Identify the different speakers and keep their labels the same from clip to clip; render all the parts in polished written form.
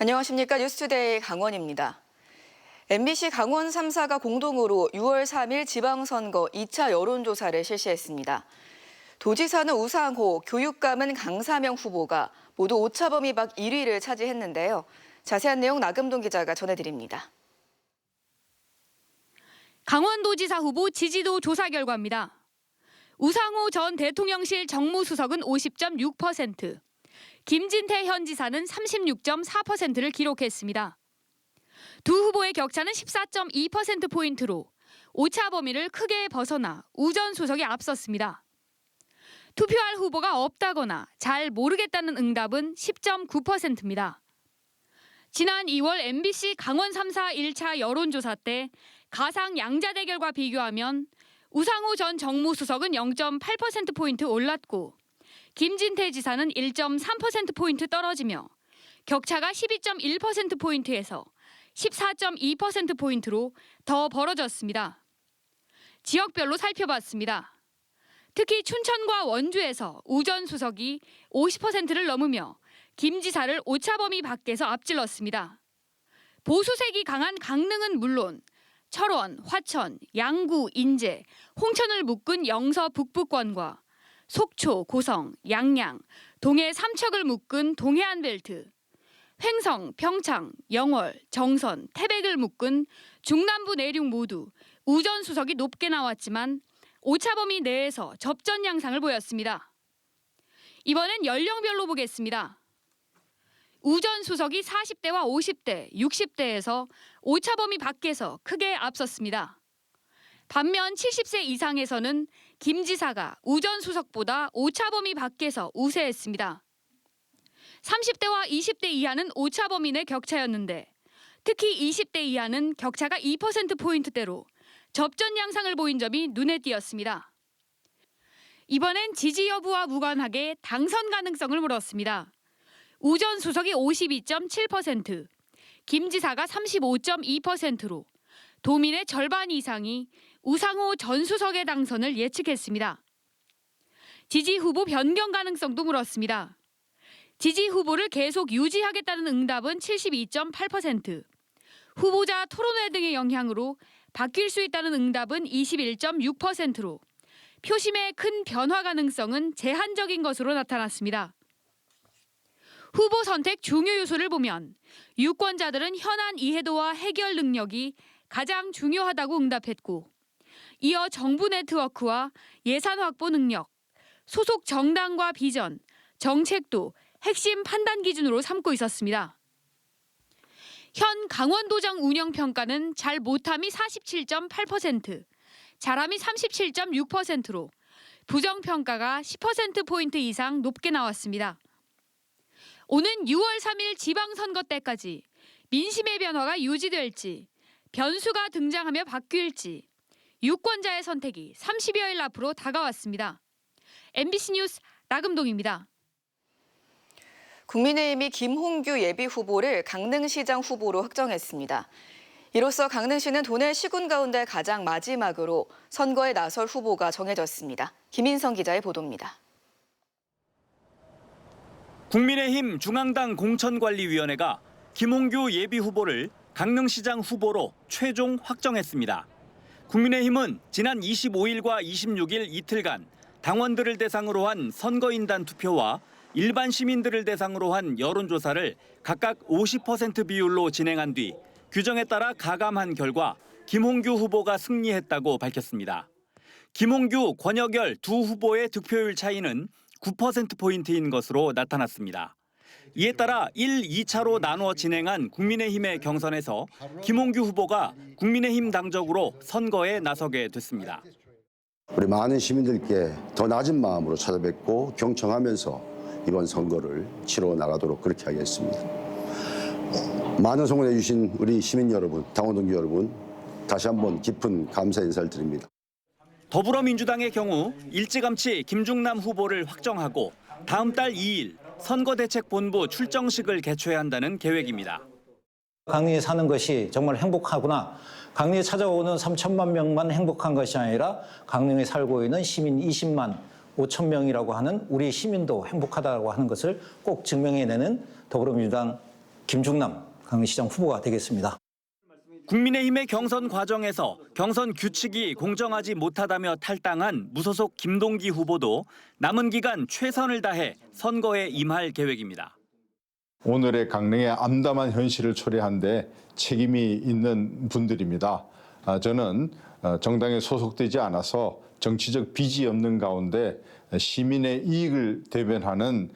Speaker 1: 안녕하십니까. 뉴스투데이 강원입니다. MBC 강원 3사가 공동으로 6월 3일 지방선거 2차 여론조사를 실시했습니다. 도지사는 우상호, 교육감은 강사명 후보가 모두 오차범위 밖 1위를 차지했는데요. 자세한 내용 나금동 기자가 전해드립니다.
Speaker 2: 강원도지사 후보 지지도 조사 결과입니다. 우상호 전 대통령실 정무수석은 50.6%, 김진태 현 지사는 36.4%를 기록했습니다. 두 후보의 격차는 14.2%포인트로 오차 범위를 크게 벗어나 우 전 수석이 앞섰습니다. 투표할 후보가 없다거나 잘 모르겠다는 응답은 10.9%입니다. 지난 2월 MBC 강원 3사 1차 여론조사 때 가상 양자 대결과 비교하면 우상호 전 정무수석은 0.8%포인트 올랐고 김진태 지사는 1.3%포인트 떨어지며 격차가 12.1%포인트에서 14.2%포인트로 더 벌어졌습니다. 지역별로 살펴봤습니다. 특히 춘천과 원주에서 우 전 수석이 50%를 넘으며 김 지사를 오차범위 밖에서 앞질렀습니다. 보수색이 강한 강릉은 물론 철원, 화천, 양구, 인제, 홍천을 묶은 영서 북부권과 속초, 고성, 양양, 동해 삼척을 묶은 동해안 벨트, 횡성, 평창, 영월, 정선, 태백을 묶은 중남부 내륙 모두 우 전 수석이 높게 나왔지만 오차범위 내에서 접전 양상을 보였습니다. 이번엔 연령별로 보겠습니다. 우 전 수석이 40대와 50대, 60대에서 오차범위 밖에서 크게 앞섰습니다. 반면 70세 이상에서는 김 지사가 우 전 수석보다 오차범위 밖에서 우세했습니다. 30대와 20대 이하는 오차범위 내 격차였는데 특히 20대 이하는 격차가 2%포인트대로 접전 양상을 보인 점이 눈에 띄었습니다. 이번엔 지지 여부와 무관하게 당선 가능성을 물었습니다. 우 전 수석이 52.7%, 김 지사가 35.2%로 도민의 절반 이상이 우상호 전 수석의 당선을 예측했습니다. 지지 후보 변경 가능성도 물었습니다. 지지 후보를 계속 유지하겠다는 응답은 72.8%, 후보자 토론회 등의 영향으로 바뀔 수 있다는 응답은 21.6%로 표심의 큰 변화 가능성은 제한적인 것으로 나타났습니다. 후보 선택 중요 요소를 보면 유권자들은 현안 이해도와 해결 능력이 가장 중요하다고 응답했고 이어 정부 네트워크와 예산 확보 능력, 소속 정당과 비전, 정책도 핵심 판단 기준으로 삼고 있었습니다. 현 강원도정 운영평가는 잘 못함이 47.8%, 잘함이 37.6%로 부정평가가 10%포인트 이상 높게 나왔습니다. 오는 6월 3일 지방선거 때까지 민심의 변화가 유지될지, 변수가 등장하며 바뀔지, 유권자의 선택이 30여일 앞으로 다가왔습니다. MBC 뉴스 나금동입니다.
Speaker 1: 국민의힘이 김홍규 예비후보를 강릉시장 후보로 확정했습니다. 이로써 강릉시는 도내 시군 가운데 가장 마지막으로 선거에 나설 후보가 정해졌습니다. 김인성 기자의 보도입니다.
Speaker 3: 국민의힘 중앙당 공천관리위원회가 김홍규 예비후보를 강릉시장 후보로 최종 확정했습니다. 국민의힘은 지난 25일과 26일 이틀간 당원들을 대상으로 한 선거인단 투표와 일반 시민들을 대상으로 한 여론조사를 각각 50% 비율로 진행한 뒤 규정에 따라 가감한 결과 김홍규 후보가 승리했다고 밝혔습니다. 김홍규, 권혁열 두 후보의 득표율 차이는 9%포인트인 것으로 나타났습니다. 이에 따라 1, 2차로 나누어 진행한 국민의힘의 경선에서 김홍규 후보가 국민의힘 당적으로 선거에 나서게 됐습니다.
Speaker 4: 우리 많은 시민들께 더 낮은 마음으로 찾아뵙고 경청하면서 이번 선거를 치러 나가도록 그렇게 하겠습니다. 많은 성원해 주신 우리 시민 여러분, 당원 동지 여러분, 다시 한번 깊은 감사 인사를 드립니다.
Speaker 3: 더불어민주당의 경우 일찌감치 김중남 후보를 확정하고 다음 달 2일 선거대책본부 출정식을 개최한다는 계획입니다.
Speaker 5: 강릉에 사는 것이 정말 행복하구나. 강릉에 찾아오는 3천만 명만 행복한 것이 아니라 강릉에 살고 있는 시민 20만 5천 명이라고 하는 우리 시민도 행복하다고 하는 것을 꼭 증명해내는 더불어민주당 김중남 강릉시장 후보가 되겠습니다.
Speaker 3: 국민의힘의 경선 과정에서 경선 규칙이 공정하지 못하다며 탈당한 무소속 김동기 후보도 남은 기간 최선을 다해 선거에 임할 계획입니다.
Speaker 6: 오늘의 강릉의 암담한 현실을 초래한 데 책임이 있는 분들입니다. 저는 정당에 소속되지 않아서 정치적 빚이 없는 가운데 시민의 이익을 대변하는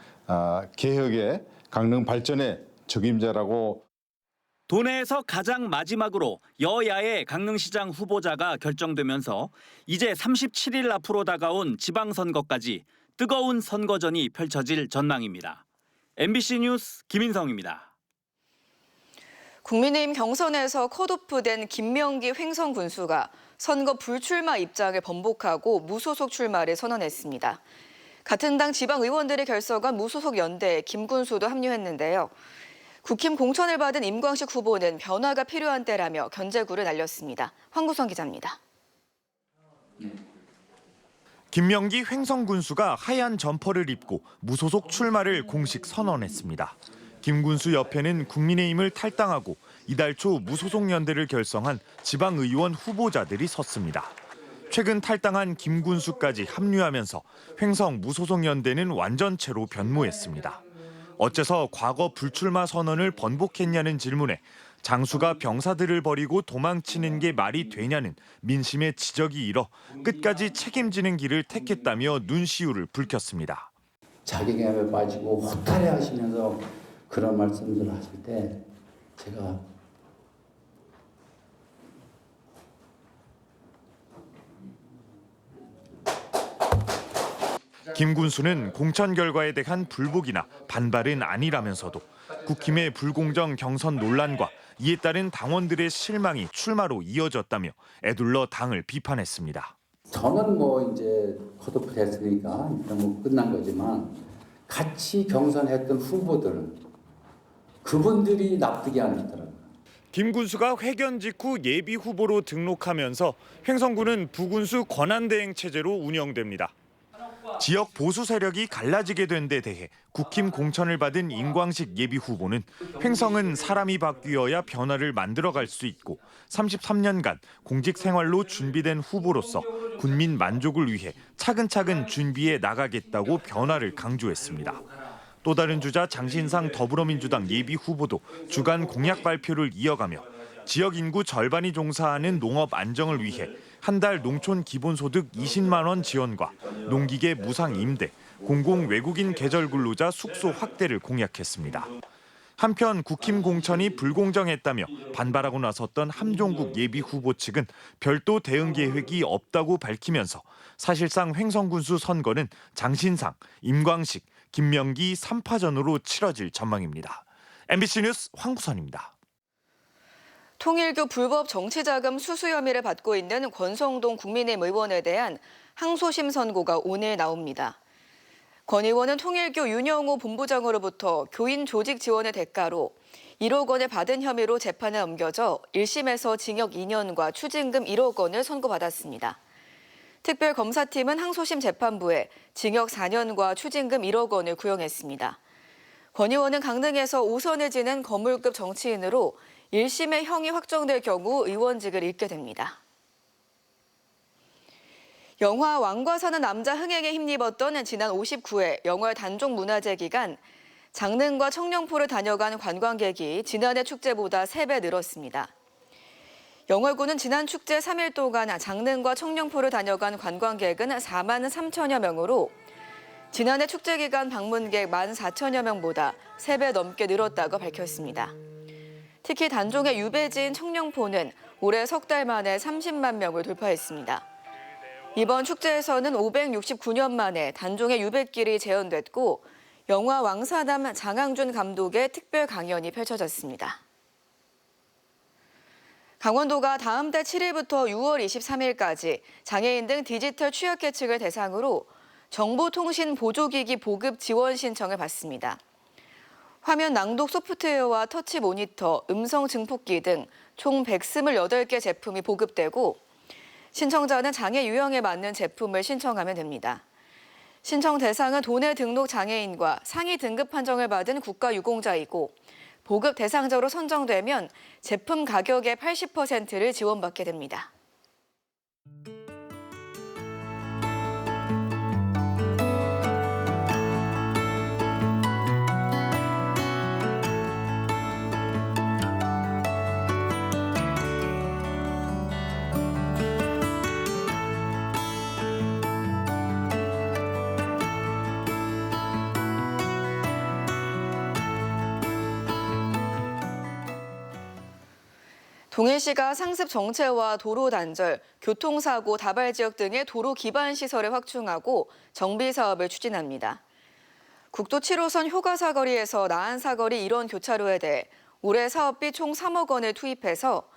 Speaker 6: 개혁의 강릉 발전의 적임자라고.
Speaker 3: 도내에서 가장 마지막으로 여야의 강릉시장 후보자가 결정되면서 이제 37일 앞으로 다가온 지방선거까지 뜨거운 선거전이 펼쳐질 전망입니다. MBC 뉴스 김인성입니다.
Speaker 1: 국민의힘 경선에서 컷오프된 김명기 횡성 군수가 선거 불출마 입장을 번복하고 무소속 출마를 선언했습니다. 같은 당 지방 의원들이 결성한 무소속 연대에 김 군수도 합류했는데요. 국힘 공천을 받은 임광식 후보는 변화가 필요한 때라며 견제구를 날렸습니다. 황구성 기자입니다.
Speaker 7: 김명기 횡성 군수가 하얀 점퍼를 입고 무소속 출마를 공식 선언했습니다. 김 군수 옆에는 국민의힘을 탈당하고 이달 초 무소속 연대를 결성한 지방의원 후보자들이 섰습니다. 최근 탈당한 김 군수까지 합류하면서 횡성 무소속 연대는 완전체로 변모했습니다. 어째서 과거 불출마 선언을 번복했냐는 질문에 장수가 병사들을 버리고 도망치는 게 말이 되냐는 민심의 지적이 일어 끝까지 책임지는 길을 택했다며 눈시울을 붉혔습니다.
Speaker 8: 자기감에 빠지고 허탈해 하시면서 그런 말씀들을 하실 때 제가
Speaker 7: 김 군수는 공천 결과에 대한 불복이나 반발은 아니라면서도 국힘의 불공정 경선 논란과 이에 따른 당원들의 실망이 출마로 이어졌다며 애둘러 당을 비판했습니다.
Speaker 8: 저는 이제 컷오프 됐으니까 일단 끝난 거지만 같이 경선했던 후보들은 그분들이 납득이 안 되더라고요.
Speaker 7: 김 군수가 회견 직후 예비 후보로 등록하면서 횡성군은 부군수 권한대행 체제로 운영됩니다. 지역 보수 세력이 갈라지게 된 데 대해 국힘 공천을 받은 임광식 예비 후보는 횡성은 사람이 바뀌어야 변화를 만들어갈 수 있고 33년간 공직 생활로 준비된 후보로서 군민 만족을 위해 차근차근 준비해 나가겠다고 변화를 강조했습니다. 또 다른 주자 장신상 더불어민주당 예비 후보도 주간 공약 발표를 이어가며 지역 인구 절반이 종사하는 농업 안정을 위해 한 달 농촌 기본소득 20만 원 지원과 농기계 무상 임대, 공공 외국인 계절 근로자 숙소 확대를 공약했습니다. 한편 국힘 공천이 불공정했다며 반발하고 나섰던 함종국 예비 후보 측은 별도 대응 계획이 없다고 밝히면서 사실상 횡성군수 선거는 장신상, 임광식, 김명기 3파전으로 치러질 전망입니다. MBC 뉴스 황구선입니다.
Speaker 1: 통일교 불법 정치자금 수수 혐의를 받고 있는 권성동 국민의힘 의원에 대한 항소심 선고가 오늘 나옵니다. 권 의원은 통일교 윤영호 본부장으로부터 교인 조직 지원의 대가로 1억 원을 받은 혐의로 재판에 넘겨져 1심에서 징역 2년과 추징금 1억 원을 선고받았습니다. 특별검사팀은 항소심 재판부에 징역 4년과 추징금 1억 원을 구형했습니다. 권 의원은 강릉에서 5선을 지낸 거물급 정치인으로 1심의 형이 확정될 경우 의원직을 잃게 됩니다. 영화 왕과 사는 남자 흥행에 힘입었던 지난 59회 영월 단종 문화제 기간 장릉과 청령포를 다녀간 관광객이 지난해 축제보다 3배 늘었습니다. 영월군은 지난 축제 3일 동안 장릉과 청령포를 다녀간 관광객은 4만 3천여 명으로 지난해 축제 기간 방문객 1만 4천여 명보다 3배 넘게 늘었다고 밝혔습니다. 특히 단종의 유배지인 청령포는 올해 석 달 만에 30만 명을 돌파했습니다. 이번 축제에서는 569년 만에 단종의 유배길이 재현됐고 영화 왕사남 장항준 감독의 특별 강연이 펼쳐졌습니다. 강원도가 다음 달 7일부터 6월 23일까지 장애인 등 디지털 취약계층을 대상으로 정보통신 보조기기 보급 지원 신청을 받습니다. 화면 낭독 소프트웨어와 터치 모니터, 음성 증폭기 등 총 128개 제품이 보급되고 신청자는 장애 유형에 맞는 제품을 신청하면 됩니다. 신청 대상은 도내 등록 장애인과 상위 등급 판정을 받은 국가유공자이고 보급 대상자로 선정되면 제품 가격의 80%를 지원받게 됩니다. 동해시가 상습 정체와 도로 단절, 교통사고, 다발 지역 등의 도로 기반 시설을 확충하고 정비 사업을 추진합니다. 국도 7호선 효가 사거리에서 나안 사거리 일원 교차로에 대해 올해 사업비 총 3억 원을 투입해서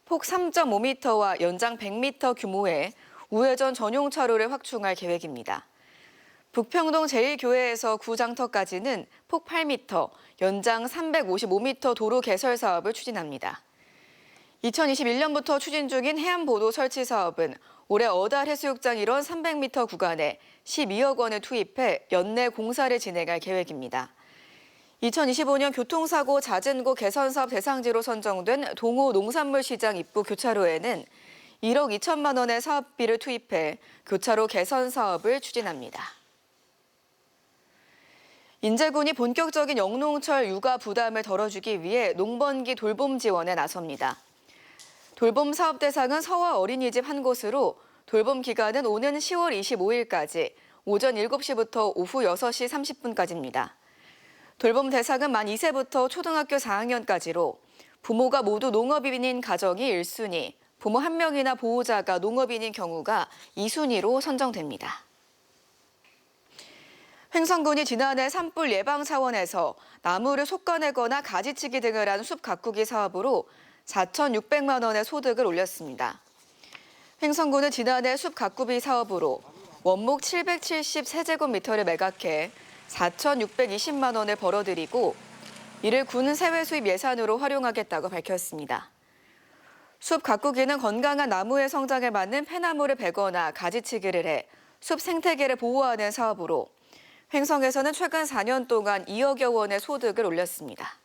Speaker 1: 폭 3.5m와 연장 100m 규모의 우회전 전용 차로를 확충할 계획입니다. 북평동 제1교회에서 구장터까지는 폭 8m, 연장 355m 도로 개설 사업을 추진합니다. 2021년부터 추진 중인 해안보도 설치 사업은 올해 어달 해수욕장 일원 300m 구간에 12억 원을 투입해 연내 공사를 진행할 계획입니다. 2025년 교통사고 잦은 곳 개선사업 대상지로 선정된 동호 농산물 시장 입구 교차로에는 1억 2천만 원의 사업비를 투입해 교차로 개선 사업을 추진합니다. 인제군이 본격적인 영농철 육아 부담을 덜어주기 위해 농번기 돌봄 지원에 나섭니다. 돌봄 사업 대상은 서와 어린이집 한 곳으로 돌봄 기간은 오는 10월 25일까지 오전 7시부터 오후 6시 30분까지입니다. 돌봄 대상은 만 2세부터 초등학교 4학년까지로 부모가 모두 농업인인 가정이 1순위, 부모 1명이나 보호자가 농업인인 경우가 2순위로 선정됩니다. 횡성군이 지난해 산불 예방 차원에서 나무를 솎아내거나 가지치기 등을 한 숲 가꾸기 사업으로 4,600만 원의 소득을 올렸습니다. 횡성군은 지난해 숲 가꾸기 사업으로 원목 770세제곱미터를 매각해 4,620만 원을 벌어들이고 이를 군 세외 수입 예산으로 활용하겠다고 밝혔습니다. 숲 가꾸기는 건강한 나무의 성장에 맞는 폐나무를 베거나 가지치기를 해 숲 생태계를 보호하는 사업으로 횡성에서는 최근 4년 동안 2억여 원의 소득을 올렸습니다.